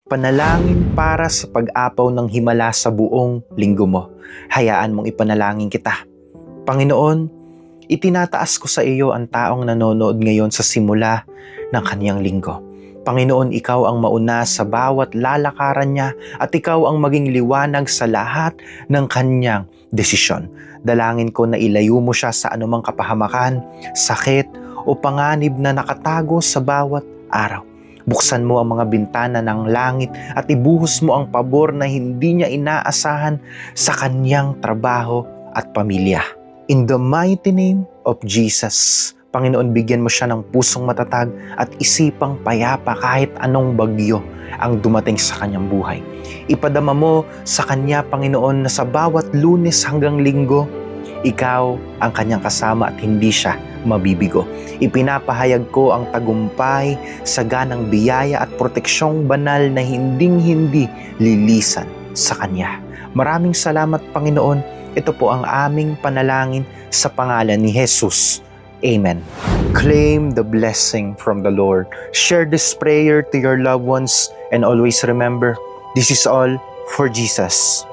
Panalangin para sa pag-apaw ng himala sa buong linggo mo. Hayaan mong ipanalangin kita. Panginoon, itinataas ko sa iyo ang taong nanonood ngayon sa simula ng kaniyang linggo. Panginoon, ikaw ang mauna sa bawat lalakaran niya at ikaw ang maging liwanag sa lahat ng kaniyang desisyon. Dalangin ko na ilayo mo siya sa anumang kapahamakan, sakit o panganib na nakatago sa bawat araw. Buksan mo ang mga bintana ng langit at ibuhos mo ang pabor na hindi niya inaasahan sa kanyang trabaho at pamilya. In the mighty name of Jesus, Panginoon, bigyan mo siya ng pusong matatag at isipang payapa kahit anong bagyo ang dumating sa kanyang buhay. Ipadama mo sa kanya, Panginoon, na sa bawat Lunes hanggang Linggo, ikaw ang kanyang kasama at hindi siya mabibigo. Ipinapahayag ko ang tagumpay, saganang biyaya at proteksyong banal na hinding-hindi lilisan sa kanya. Maraming salamat, Panginoon. Ito po ang aming panalangin sa pangalan ni Jesus. Amen. Claim the blessing from the Lord. Share this prayer to your loved ones and always remember, this is all for Jesus.